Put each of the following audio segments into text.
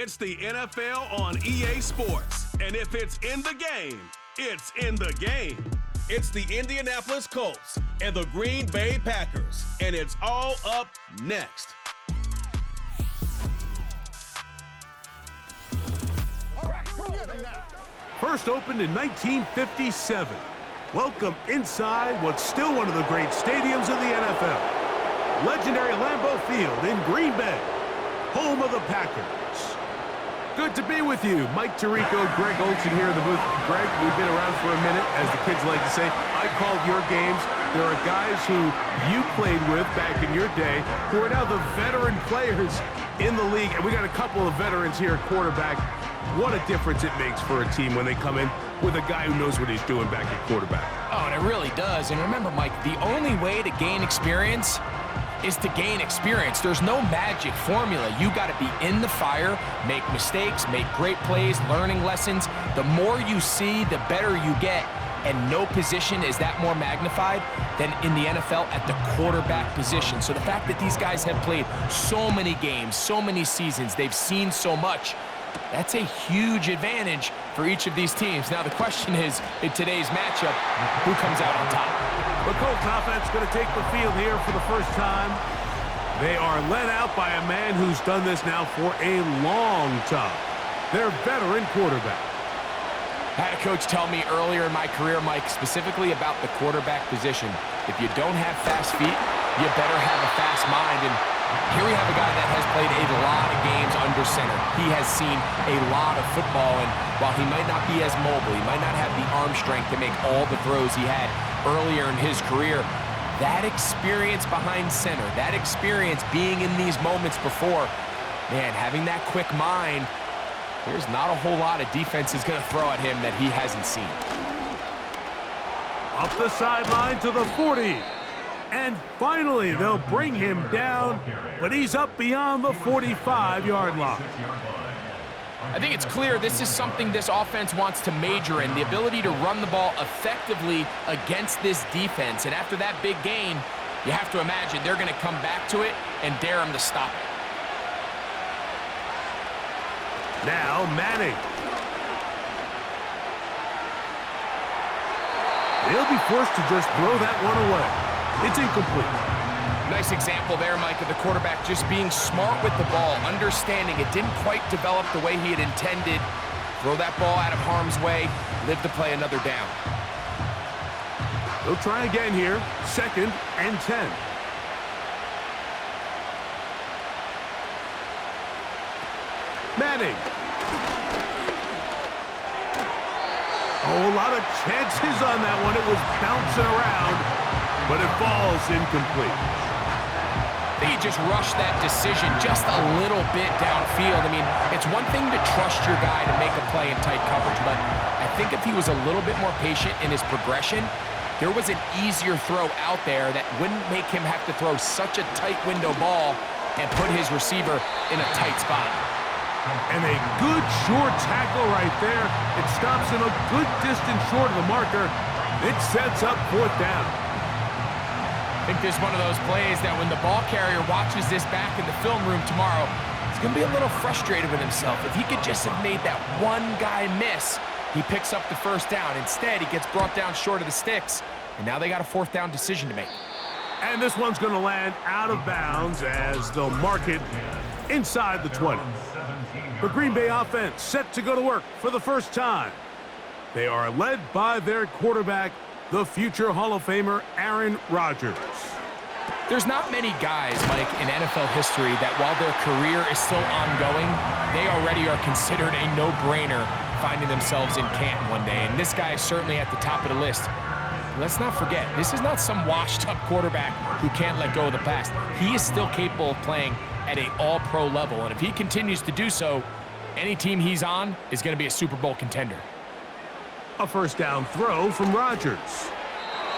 It's the NFL on EA Sports. And if it's in the game, it's in the game. It's the Indianapolis Colts and the Green Bay Packers. And it's all up next. First opened in 1957. Welcome inside what's still one of the great stadiums in the NFL. Legendary Lambeau Field in Green Bay, home of the Packers. Good to be with you. Mike Tirico, Greg Olsen here in the booth. Greg, we've been around for a minute, as the kids like to say. I called your games. There are guys who you played with back in your day who are now the veteran players in the league, and we got a couple of veterans here at quarterback. What a difference it makes for a team when they come in with a guy who knows what he's doing back at quarterback. Oh, and it really does. And remember, Mike, the only way to gain experience is to gain experience. There's no magic formula. You got to be in the fire, make mistakes, make great plays, learning lessons. The more you see, the better you get. And no position is that more magnified than in the NFL at the quarterback position. So the fact that these guys have played so many games, so many seasons, they've seen so much, that's a huge advantage for each of these teams. Now the question is, in today's matchup, who comes out on top? The Colts offense going to take the field here for the first time. They are led out by a man who's done this now for a long time. Their veteran quarterback. I had a coach tell me earlier in my career, Mike, specifically about the quarterback position. If you don't have fast feet, you better have a fast mind. And here we have a guy that has played a lot of games under center. He has seen a lot of football, and while he might not be as mobile, he might not have the arm strength to make all the throws he had earlier in his career, that experience behind center, that experience being in these moments before, man, having that quick mind, there's not a whole lot of defense is going to throw at him that he hasn't seen. Up the sideline to the 40. And finally, they'll bring him down, but he's up beyond the 45-yard line. I think it's clear this is something this offense wants to major in, the ability to run the ball effectively against this defense. And after that big gain, you have to imagine they're going to come back to it and dare him to stop it. Now Manning. They'll be forced to just throw that one away. It's incomplete. Nice example there, Mike, of the quarterback just being smart with the ball, understanding it didn't quite develop the way he had intended. Throw that ball out of harm's way, live to play another down. They'll try again here, 2nd and 10. Manning. Oh, a lot of chances on that one. It was bouncing around, but it falls incomplete. He just rushed that decision just a little bit downfield. I mean, it's one thing to trust your guy to make a play in tight coverage, but I think if he was a little bit more patient in his progression, there was an easier throw out there that wouldn't make him have to throw such a tight window ball and put his receiver in a tight spot. And a good short tackle right there. It stops him a good distance short of the marker. It sets up 4th down. I think this is one of those plays that when the ball carrier watches this back in the film room tomorrow, he's going to be a little frustrated with himself. If he could just have made that one guy miss, he picks up the 1st down. Instead, he gets brought down short of the sticks, and now they got a 4th down decision to make. And this one's going to land out of bounds as they'll mark it inside the 20. The Green Bay offense set to go to work for the first time. They are led by their quarterback, the future Hall of Famer, Aaron Rodgers. There's not many guys, Mike, in NFL history that while their career is still ongoing, they already are considered a no-brainer finding themselves in Canton one day. And this guy is certainly at the top of the list. Let's not forget, this is not some washed-up quarterback who can't let go of the past. He is still capable of playing at an all-pro level. And if he continues to do so, any team he's on is going to be a Super Bowl contender. A 1st down throw from Rodgers.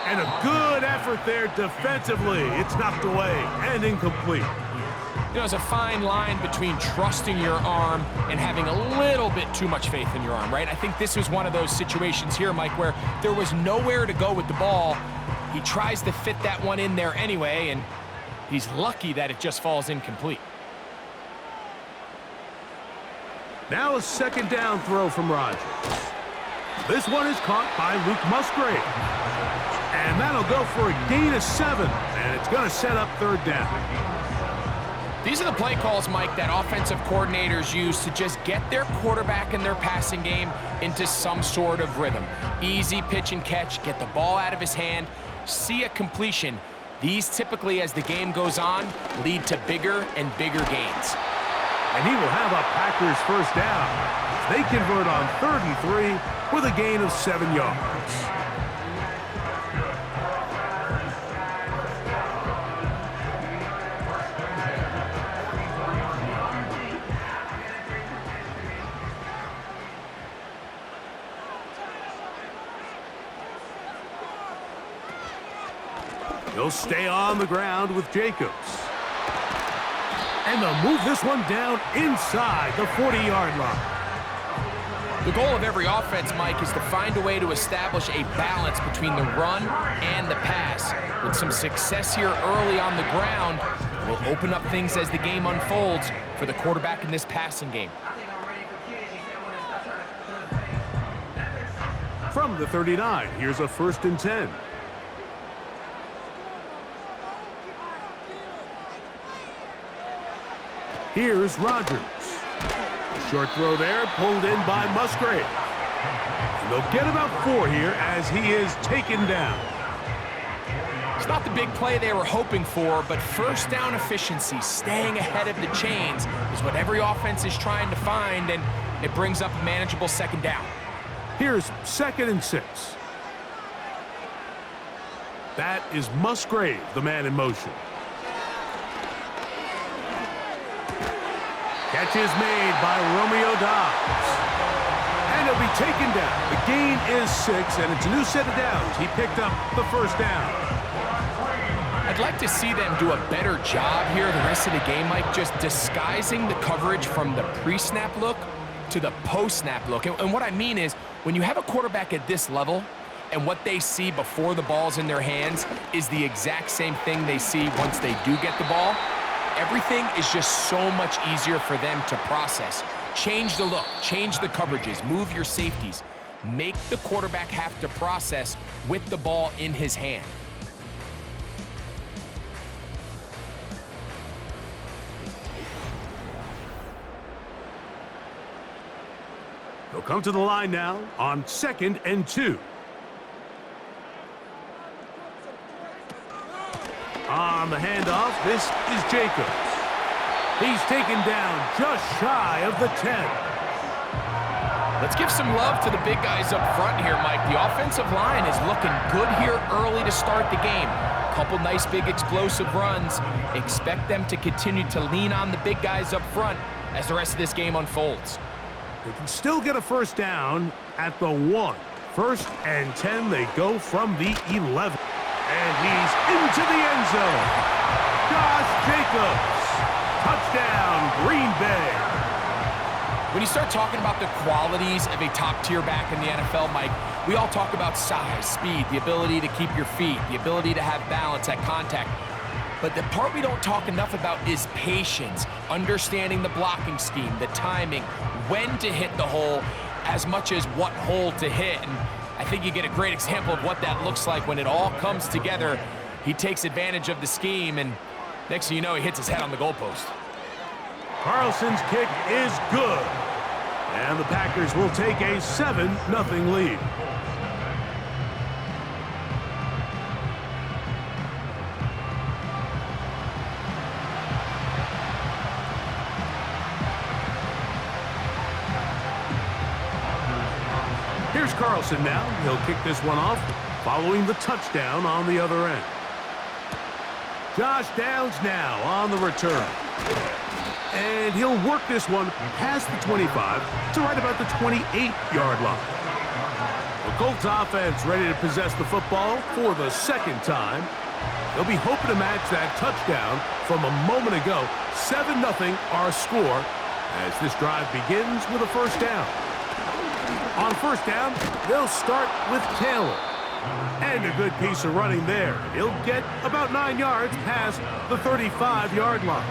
And a good effort there defensively. It's knocked away and incomplete. You know, there's a fine line between trusting your arm and having a little bit too much faith in your arm, right? I think this was one of those situations here, Mike, where there was nowhere to go with the ball. He tries to fit that one in there anyway, and he's lucky that it just falls incomplete. Now a second down throw from Rodgers. This one is caught by Luke Musgrave. And that'll go for a gain of 7, and it's going to set up third down. These are the play calls, Mike, that offensive coordinators use to just get their quarterback and their passing game into some sort of rhythm. Easy pitch and catch, get the ball out of his hand, see a completion. These typically, as the game goes on, lead to bigger and bigger gains. And he will have a Packers first down. They convert on 3rd and 3 with a gain of 7 yards. He'll stay on the ground with Jacobs. And they'll move this one down inside the 40-yard line. The goal of every offense, Mike, is to find a way to establish a balance between the run and the pass. With some success here early on the ground, will open up things as the game unfolds for the quarterback in this passing game. From the 39, here's a 1st and 10. Here's Rodgers. Short throw there, pulled in by Musgrave. And they'll get about 4 here as he is taken down. It's not the big play they were hoping for, but first down efficiency, staying ahead of the chains, is what every offense is trying to find, and it brings up a manageable second down. Here's 2nd and 6. That is Musgrave, the man in motion. Catch is made by Romeo Dobbs. And he'll be taken down. The gain is 6, and it's a new set of downs. He picked up the first down. I'd like to see them do a better job here the rest of the game, Mike, just disguising the coverage from the pre-snap look to the post-snap look. And what I mean is, when you have a quarterback at this level, and what they see before the ball's in their hands is the exact same thing they see once they do get the ball, everything is just so much easier for them to process. Change the look, change the coverages, move your safeties. Make the quarterback have to process with the ball in his hand. They'll come to the line now on 2nd and 2. On the handoff, this is Jacobs. He's taken down just shy of the 10. Let's give some love to the big guys up front here, Mike. The offensive line is looking good here early to start the game. Couple nice big explosive runs. Expect them to continue to lean on the big guys up front as the rest of this game unfolds. They can still get a first down at the 1. 1st and 10, they go from the 11. And he's into the end zone. Josh Jacobs. Touchdown, Green Bay. When you start talking about the qualities of a top-tier back in the NFL, Mike, we all talk about size, speed, the ability to keep your feet, the ability to have balance at contact. But the part we don't talk enough about is patience, understanding the blocking scheme, the timing, when to hit the hole, as much as what hole to hit. And I think you get a great example of what that looks like when it all comes together. He takes advantage of the scheme, and next thing you know, he hits his head on the goalpost. Carlson's kick is good. And the Packers will take a 7-0 lead. Here's Carlson now. He'll kick this one off, following the touchdown on the other end. Josh Downs now on the return. And he'll work this one past the 25 to right about the 28-yard line. The Colts offense ready to possess the football for the 2nd time. They'll be hoping to match that touchdown from a moment ago. 7-0 our score as this drive begins with a first down. On first down, they'll start with Taylor. And a good piece of running there. He'll get about 9 yards past the 35-yard line.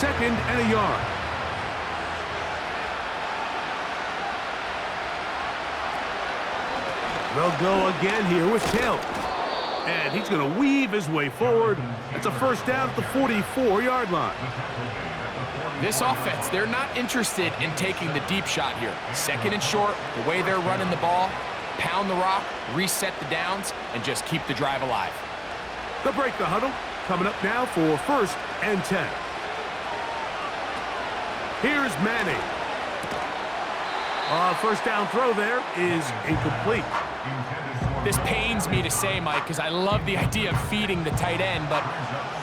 2nd and a yard. They'll go again here with Taylor. And he's going to weave his way forward. It's a first down at the 44-yard line. This offense, they're not interested in taking the deep shot here. 2nd and short, the way they're running the ball, pound the rock, reset the downs, and just keep the drive alive. They'll break the huddle. Coming up now for 1st and 10. Here's Manning. First down throw there is incomplete. This pains me to say, Mike, because I love the idea of feeding the tight end, but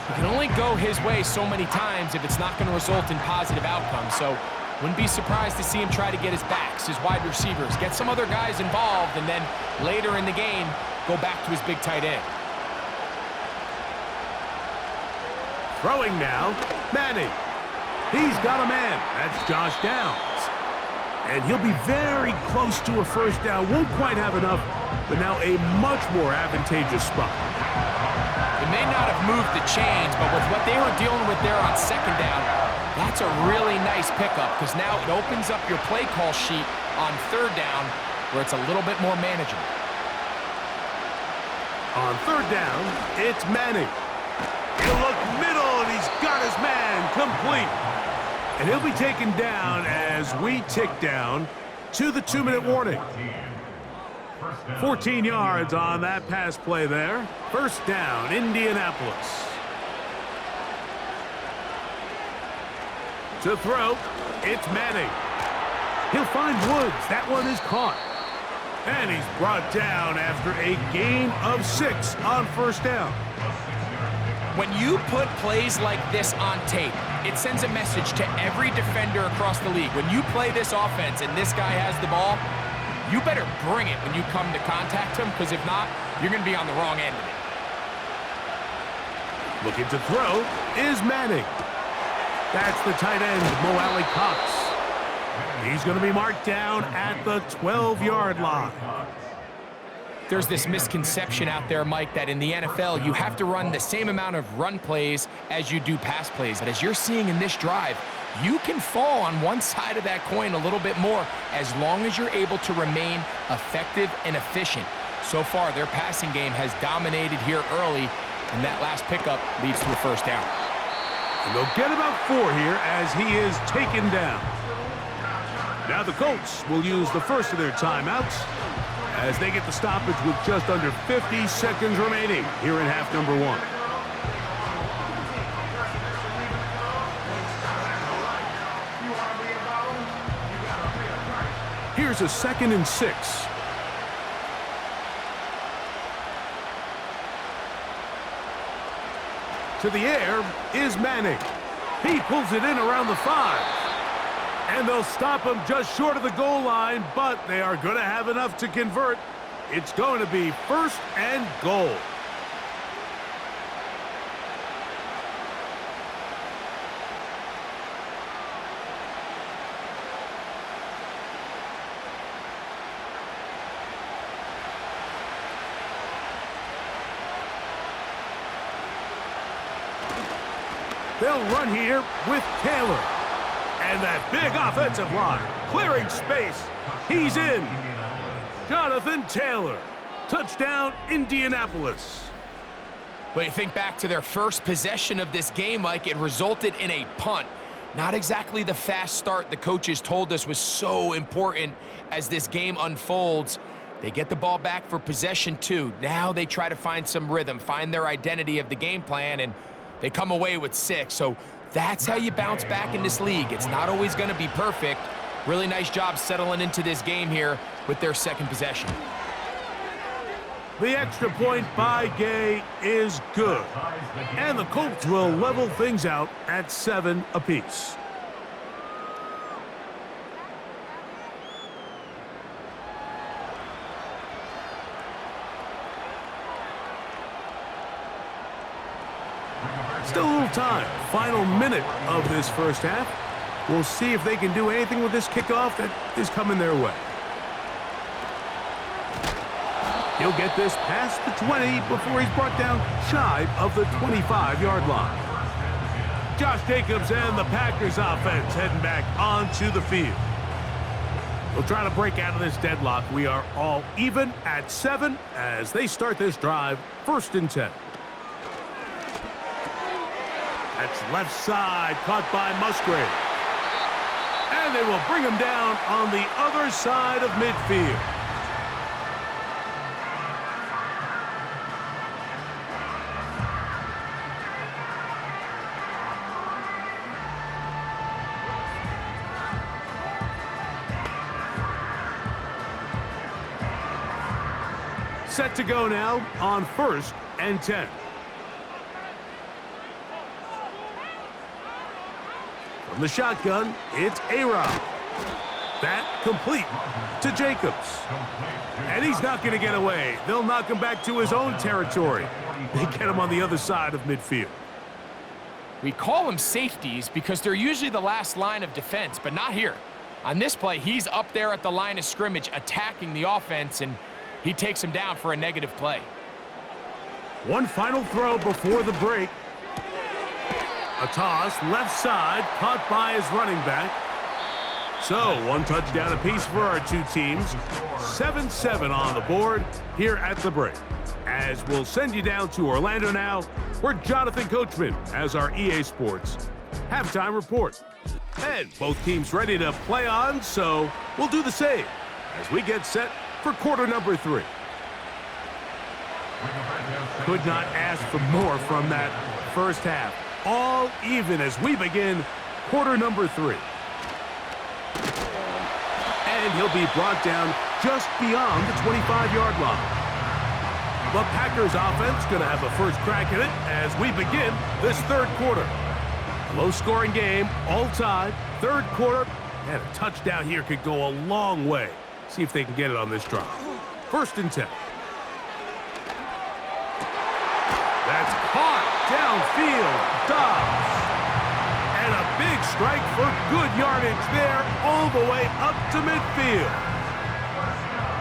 you can only go his way so many times if it's not going to result in positive outcomes. So wouldn't be surprised to see him try to get his backs, his wide receivers, get some other guys involved, and then later in the game, go back to his big tight end. Throwing now, Manning. He's got a man. That's Josh Downs. And he'll be very close to a first down. Won't quite have enough, but now a much more advantageous spot. It may not have moved the chains, but with what they were dealing with there on 2nd down, that's a really nice pickup because now it opens up your play call sheet on 3rd down where it's a little bit more manageable. On 3rd down, it's Manning. He'll look middle, and he's got his man complete. And he'll be taken down as we tick down to the 2-minute warning. 14 yards on that pass play there. First down, Indianapolis. To throw, it's Manning. He'll find Woods. That one is caught. And he's brought down after a gain of 6 on first down. When you put plays like this on tape, it sends a message to every defender across the league. When you play this offense and this guy has the ball, you better bring it when you come to contact him, because if not, you're going to be on the wrong end of it. Looking to throw is Manning. That's the tight end, Mo Alley-Cox. He's going to be marked down at the 12-yard line. There's this misconception out there, Mike, that in the NFL, you have to run the same amount of run plays as you do pass plays. But as you're seeing in this drive, you can fall on one side of that coin a little bit more as long as you're able to remain effective and efficient. So far, their passing game has dominated here early, and that last pickup leads to a first down. And they'll get about 4 here as he is taken down. Now the Colts will use the first of their timeouts as they get the stoppage with just under 50 seconds remaining here in half number 1. Here's a 2nd and 6. To the air is Manning. He pulls it in around the 5. And they'll stop him just short of the goal line, but they are going to have enough to convert. It's going to be 1st and goal. They'll run here with Taylor. And that big offensive line, clearing space. He's in. Jonathan Taylor. Touchdown, Indianapolis. But you think back to their first possession of this game, Mike, it resulted in a punt. Not exactly the fast start the coaches told us was so important as this game unfolds. They get the ball back for possession 2. Now they try to find some rhythm, find their identity of the game plan, and they come away with 6. So that's how you bounce back in this league. It's not always going to be perfect. Really nice job settling into this game here with their second possession. The extra point by Gay is good. And the Colts will level things out at 7 apiece. Still a little time. Final minute of this first half. We'll see if they can do anything with this kickoff that is coming their way. He'll get this past the 20 before he's brought down shy of the 25-yard line. Josh Jacobs and the Packers offense heading back onto the field. They'll try to break out of this deadlock. We are all even at 7 as they start this drive, 1st and 10. That's left side, caught by Musgrave. And they will bring him down on the other side of midfield. Set to go now on 1st and 10. From the shotgun, it's A-Rod. That complete to Jacobs. And he's not going to get away. They'll knock him back to his own territory. They get him on the other side of midfield. We call them safeties because they're usually the last line of defense, but not here. On this play, he's up there at the line of scrimmage attacking the offense, and he takes him down for a negative play. One final throw before the break. A toss, left side, caught by his running back. So, one touchdown apiece for our two teams. 7-7 on the board here at the break. As we'll send you down to Orlando now, where Jonathan Coachman has our EA Sports halftime report. And both teams ready to play on, so we'll do the same as we get set for quarter number 3. Could not ask for more from that first half. All even as we begin quarter number 3. And he'll be brought down just beyond the 25-yard line. The Packers offense going to have a first crack at it as we begin this 3rd quarter. Low-scoring game, all tied, 3rd quarter, and a touchdown here could go a long way. See if they can get it on this drive. 1st and 10. That's caught downfield. Dobbs. And a big strike for good yardage there all the way up to midfield.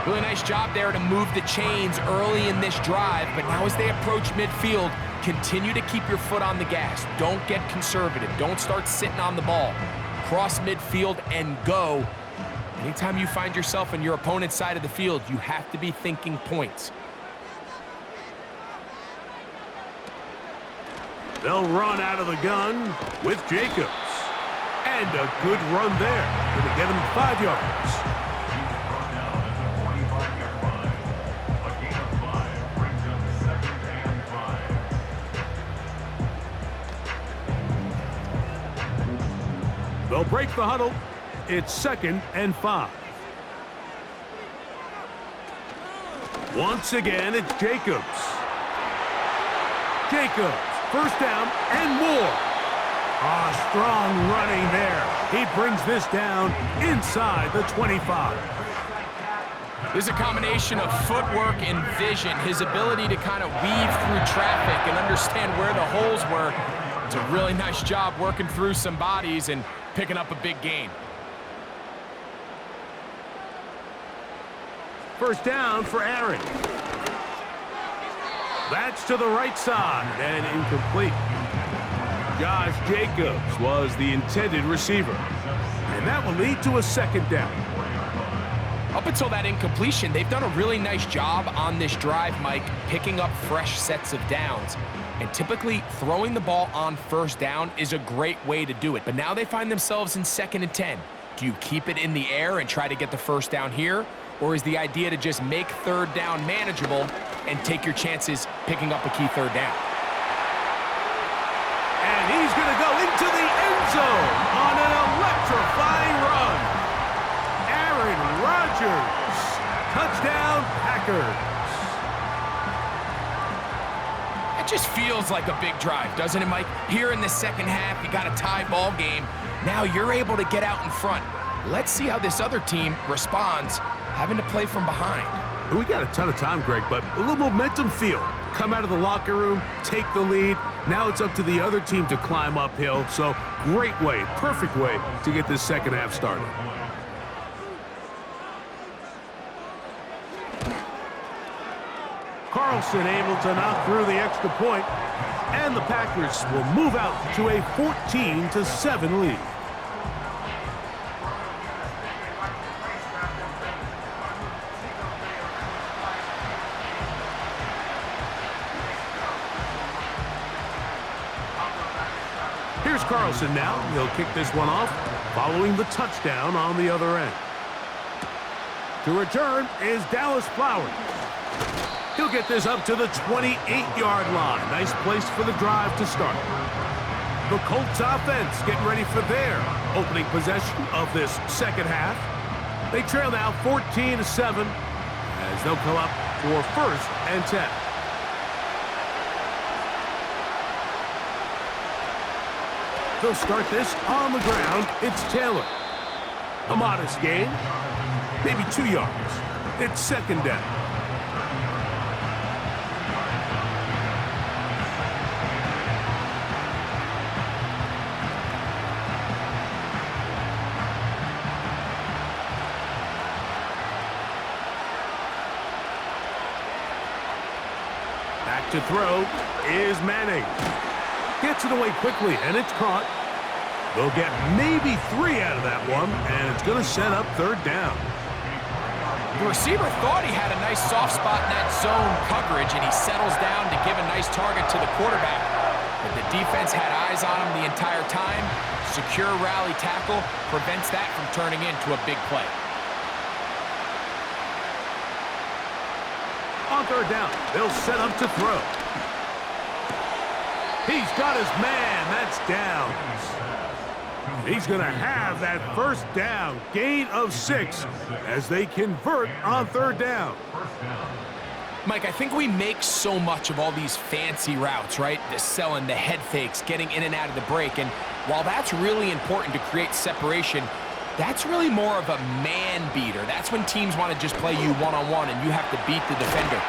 Really nice job there to move the chains early in this drive, but now as they approach midfield, continue to keep your foot on the gas. Don't get conservative. Don't start sitting on the ball. Cross midfield and go. Anytime you find yourself on your opponent's side of the field, you have to be thinking points. They'll run out of the gun with Jacobs. And a good run there. Going to get him 5 yards. They'll break the huddle. It's 2nd and 5. Once again, it's Jacobs. Jacobs, first down and more. Strong running there. He brings this down inside the 25. This is a combination of footwork and vision, his ability to kind of weave through traffic and understand where the holes were. It's a really nice job working through some bodies and picking up a big gain. First down for Aaron. That's to the right side and incomplete. Josh Jacobs was the intended receiver. And that will lead to a 2nd down. Up until that incompletion, they've done a really nice job on this drive, Mike, picking up fresh sets of downs. And typically, throwing the ball on 1st down is a great way to do it. But now they find themselves in 2nd and 10. Do you keep it in the air and try to get the 1st down here? Or is the idea to just make 3rd down manageable and take your chances picking up a key 3rd down? And he's going to go into the end zone on an electrifying run. Aaron Rodgers. Touchdown, Packers. It just feels like a big drive, doesn't it, Mike? Here in the 2nd half, you got a tie ball game. Now you're able to get out in front. Let's see how this other team responds, having to play from behind. We got a ton of time, Greg, but a little momentum feel. Come out of the locker room, take the lead. Now it's up to the other team to climb uphill. So great way, perfect way to get this 2nd half started. Carlson able to knock through the extra point. And the Packers will move out to a 14-7 lead. Here's Carlson now. He'll kick this one off, following the touchdown on the other end. To return is Dallas Flowers. He'll get this up to the 28-yard line. Nice place for the drive to start. The Colts offense getting ready for their opening possession of this second half. They trail now 14-7 as they'll come up for 1st and 10. They'll start this on the ground. It's Taylor. A modest gain, maybe 2 yards. It's 2nd down. Back to throw is Manning. Gets it away quickly, and it's caught. They'll get maybe 3 out of that one, and it's going to set up 3rd down. The receiver thought he had a nice soft spot in that zone coverage, and he settles down to give a nice target to the quarterback. But the defense had eyes on him the entire time. Secure rally tackle prevents that from turning into a big play. On 3rd down, they'll set up to throw. He's got his man. That's Downs. He's going to have that 1st down, gain of 6, as they convert on 3rd down. Mike, I think we make so much of all these fancy routes, right? The selling, the head fakes, getting in and out of the break. And while that's really important to create separation, that's really more of a man beater. That's when teams want to just play you one-on-one and you have to beat the defender.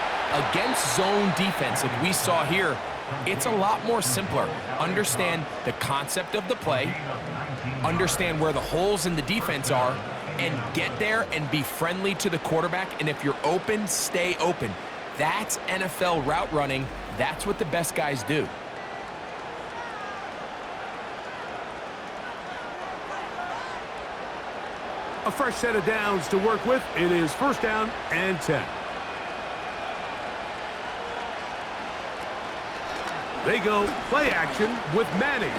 Against zone defense, like we saw here, it's a lot more simpler. Understand the concept of the play, understand where the holes in the defense are, and get there and be friendly to the quarterback. And if you're open, stay open. That's NFL route running. That's what the best guys do. A fresh set of downs to work with. It is 1st down and 10. They go play action with Manning.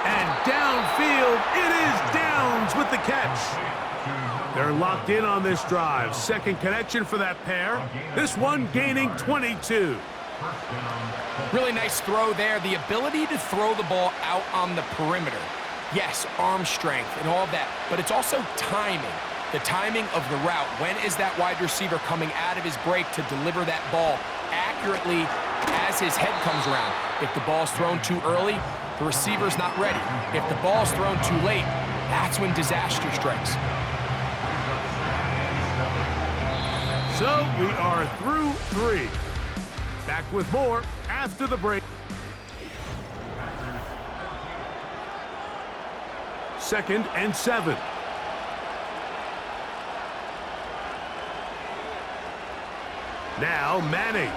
And downfield, it is Downs with the catch. They're locked in on this drive. 2nd connection for that pair. This one gaining 22. Really nice throw there. The ability to throw the ball out on the perimeter. Yes, arm strength and all of that, but it's also timing. The timing of the route. When is that wide receiver coming out of his break to deliver that ball accurately as his head comes around? If the ball's thrown too early, the receiver's not ready. If the ball's thrown too late, that's when disaster strikes. So we are through 3. Back with more after the break. 2nd and 7. Now Manning.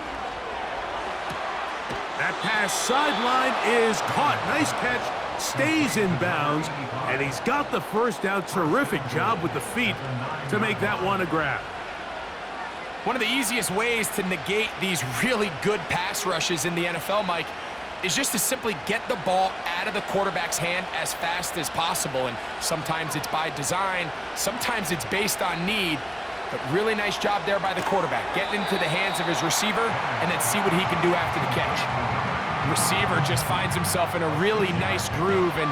That pass sideline is caught. Nice catch. Stays in bounds. And he's got the 1st down. Terrific job with the feet to make that one a grab. One of the easiest ways to negate these really good pass rushes in the NFL, Mike, is just to simply get the ball out of the quarterback's hand as fast as possible. And sometimes it's by design. Sometimes it's based on need. But really nice job there by the quarterback, getting into the hands of his receiver and then see what he can do after the catch. Receiver just finds himself in a really nice groove, and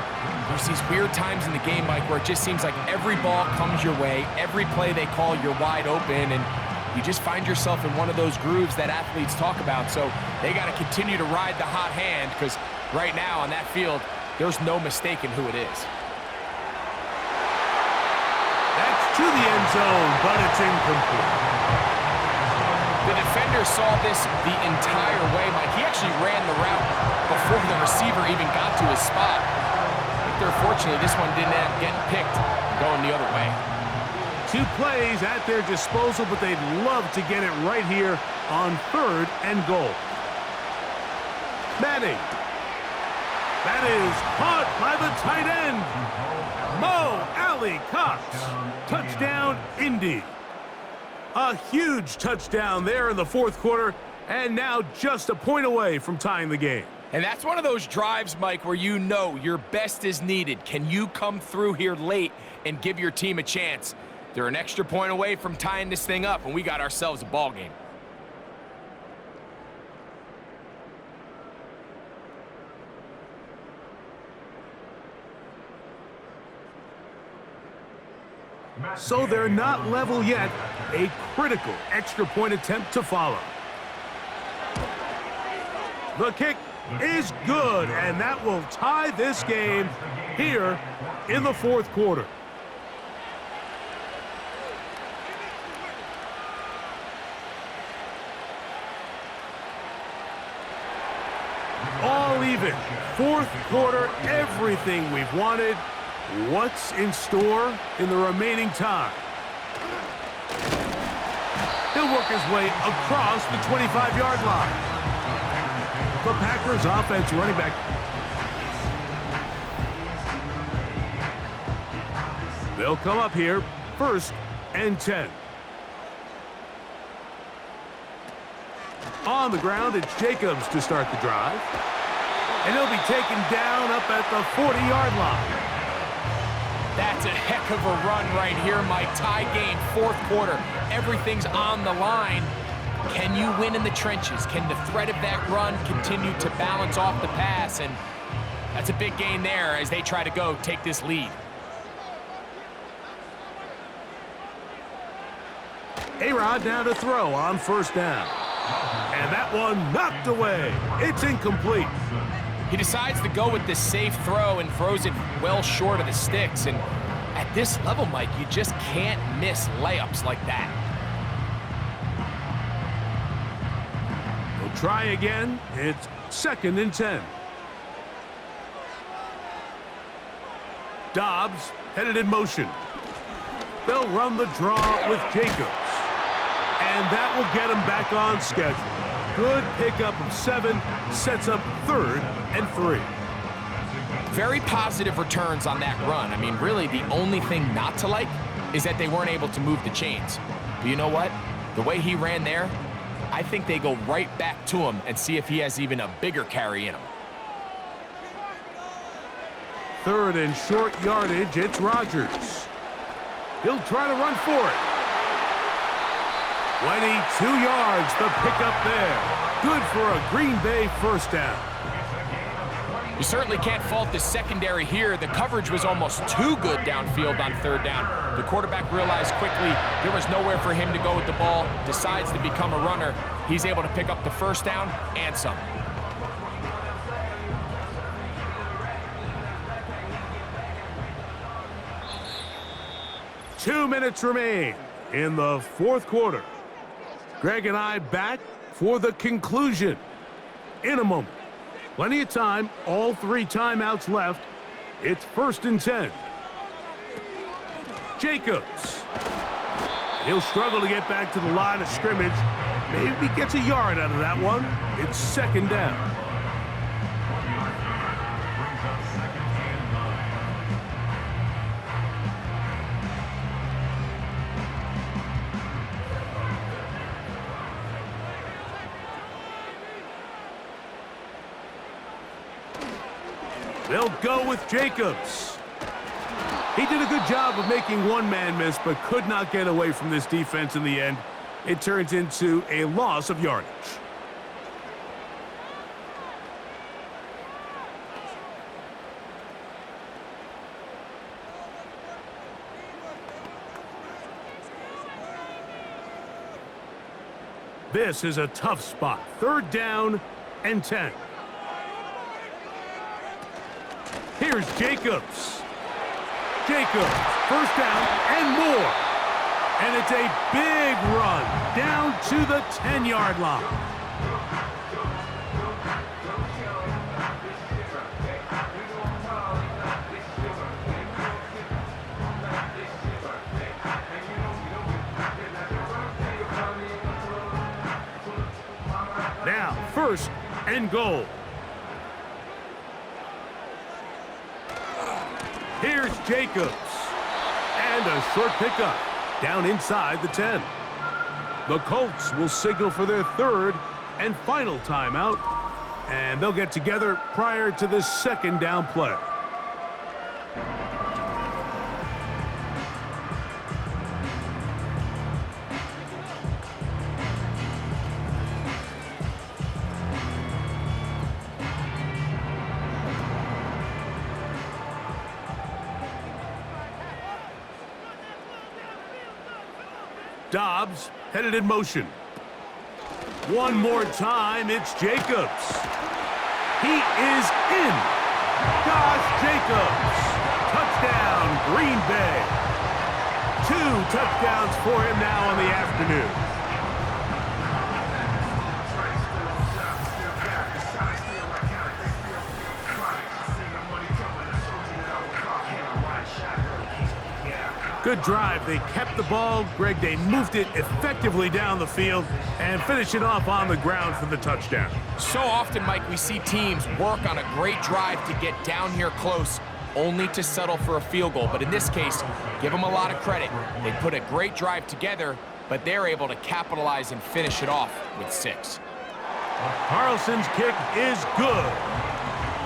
there's these weird times in the game, Mike, where it just seems like every ball comes your way, every play they call, you're wide open, and you just find yourself in one of those grooves that athletes talk about. So they got to continue to ride the hot hand, because right now on that field, there's no mistaking who it is. To the end zone, but it's incomplete. The defender saw this the entire way, Mike. He actually ran the route before the receiver even got to his spot. But they're fortunate this one didn't end up getting picked going the other way. 2 plays at their disposal, but they'd love to get it right here on 3rd and goal. Manning. That is caught by the tight end, Mo Alley-Cox. Touchdown, Indy. A huge touchdown there in the 4th quarter, and now just a point away from tying the game. And that's one of those drives, Mike, where you know your best is needed. Can you come through here late and give your team a chance? They're an extra point away from tying this thing up, and we got ourselves a ball game. So they're not level yet. A critical extra point attempt to follow. The kick is good, and that will tie this game here in the 4th quarter. All even. 4th quarter, everything we've wanted. What's in store in the remaining time? He'll work his way across the 25-yard line. The Packers offense running back. They'll come up here, 1st and 10. On the ground, it's Jacobs to start the drive. And he'll be taken down up at the 40-yard line. That's a heck of a run right here, Mike. Tie game, 4th quarter. Everything's on the line. Can you win in the trenches? Can the threat of that run continue to balance off the pass? And that's a big gain there as they try to go take this lead. A-Rod now to throw on 1st down. And that one knocked away. It's incomplete. He decides to go with this safe throw and throws it well short of the sticks. And at this level, Mike, you just can't miss layups like that. We'll try again. It's 2nd and 10. Dobbs headed in motion. They'll run the draw with Jacobs. And that will get him back on schedule. Good pickup of 7, sets up 3rd and 3. Very positive returns on that run. I mean, really, the only thing not to like is that they weren't able to move the chains. But you know what? The way he ran there, I think they go right back to him and see if he has even a bigger carry in him. 3rd and short yardage, it's Rodgers. He'll try to run for it. 22 yards, the pickup there. Good for a Green Bay 1st down. You certainly can't fault the secondary here. The coverage was almost too good downfield on 3rd down. The quarterback realized quickly there was nowhere for him to go with the ball, decides to become a runner. He's able to pick up the 1st down and some. Two minutes remain in the 4th quarter. Greg and I back for the conclusion in a moment. Plenty of time, all 3 timeouts left. It's 1st and 10. Jacobs. He'll struggle to get back to the line of scrimmage. Maybe gets a yard out of that one. It's 2nd down. They'll go with Jacobs. He did a good job of making one man miss, but could not get away from this defense in the end. It turns into a loss of yardage. This is a tough spot. 3rd down and 10. Here's Jacobs. Jacobs, 1st down and more. And it's a big run down to the 10-yard line. first and goal. Here's Jacobs. And a short pickup down inside the 10. The Colts will signal for their third and final timeout, and they'll get together prior to this second down play. Dobbs headed in motion. One more time, it's Jacobs. He is in. Josh Jacobs. Touchdown, Green Bay. 2 touchdowns for him now on the afternoon. Good drive. They kept the ball. Greg, they moved it effectively down the field and finish it off on the ground for the touchdown. So often, Mike, we see teams work on a great drive to get down here close, only to settle for a field goal. But in this case, give them a lot of credit. They put a great drive together, but they're able to capitalize and finish it off with 6. Carlson's kick is good.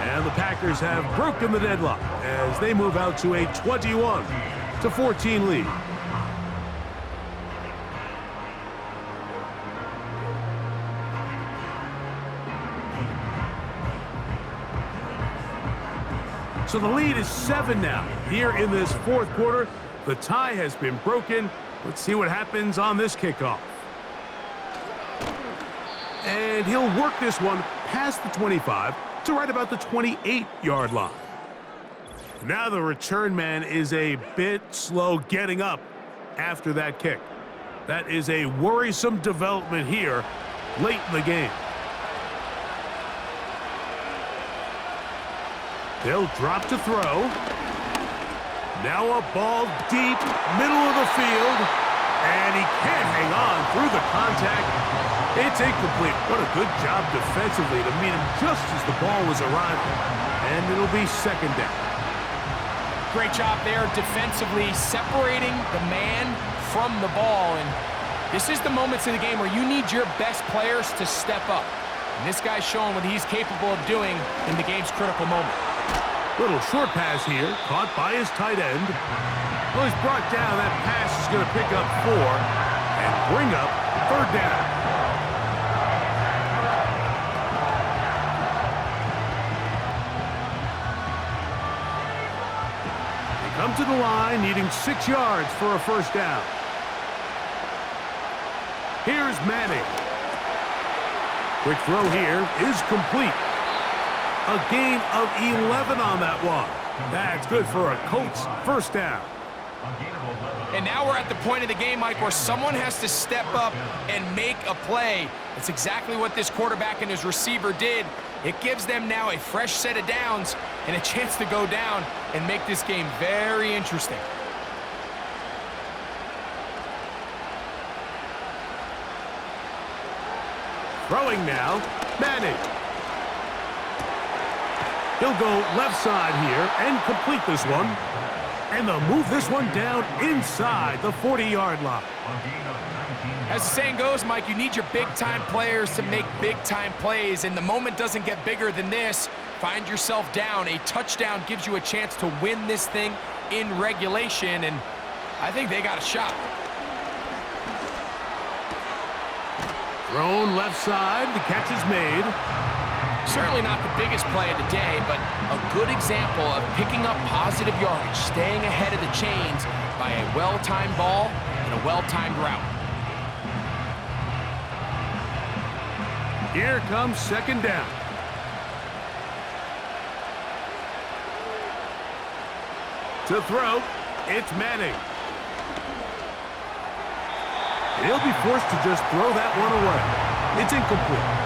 And the Packers have broken the deadlock as they move out to a 21-14 lead. So the lead is 7 now. Here in this fourth quarter, the tie has been broken. Let's see what happens on this kickoff. And he'll work this one past the 25 to right about the 28-yard line. Now the return man is a bit slow getting up after that kick. That is a worrisome development here late in the game. They'll drop to throw. Now a ball deep, middle of the field, and he can't hang on through the contact. It's incomplete. What a good job defensively to meet him just as the ball was arriving. And it'll be second down. Great job there defensively, separating the man from the ball. And this is the moments in the game where you need your best players to step up. And this guy's showing what he's capable of doing in the game's critical moment. Little short pass here, caught by his tight end. Well, he's brought down. That pass is going to pick up 4 and bring up third down. They come to the line, needing 6 yards for a first down. Here's Manning. Quick throw here is complete. A gain of 11 on that one. That's good for a Colts first down. And now we're at the point of the game, Mike, where someone has to step up and make a play. That's exactly what this quarterback and his receiver did. It gives them now a fresh set of downs and a chance to go down and make this game very interesting. Throwing now, Manning. He'll go left side here and complete this one. And they'll move this one down inside the 40-yard line. As the saying goes, Mike, you need your big-time players to make big-time plays, and the moment doesn't get bigger than this. Find yourself down. A touchdown gives you a chance to win this thing in regulation, and I think they got a shot. Thrown left side, the catch is made. Certainly not the biggest play of the day, but a good example of picking up positive yardage, staying ahead of the chains by a well-timed ball and a well-timed route. Here comes second down. To throw, it's Manning. He'll be forced to just throw that one away. It's incomplete.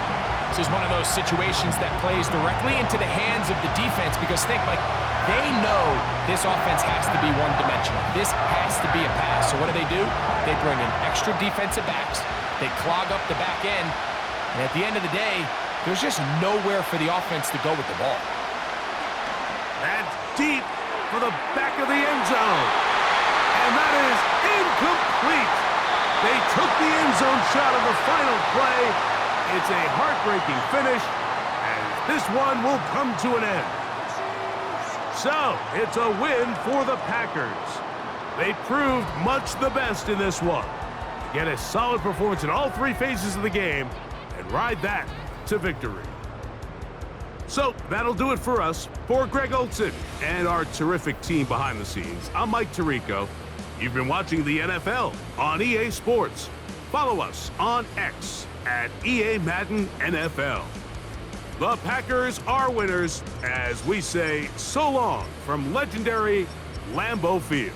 This is one of those situations that plays directly into the hands of the defense because think, like, they know this offense has to be one-dimensional. This has to be a pass. So what do? They bring in extra defensive backs. They clog up the back end. And at the end of the day, There's just nowhere for the offense to go with the ball. That's deep for the back of the end zone. And that is incomplete. They took the end zone shot of the final play. It's a heartbreaking finish, and this one will come to an end. So, it's a win for the Packers. They proved much the best in this one. Get a solid performance in all three phases of the game and ride that to victory. So, that'll do it for us. For Greg Olson and our terrific team behind the scenes, I'm Mike Tirico. You've been watching the NFL on EA Sports. Follow us on X at EA Madden NFL. The Packers are winners as we say so long from legendary Lambeau Field.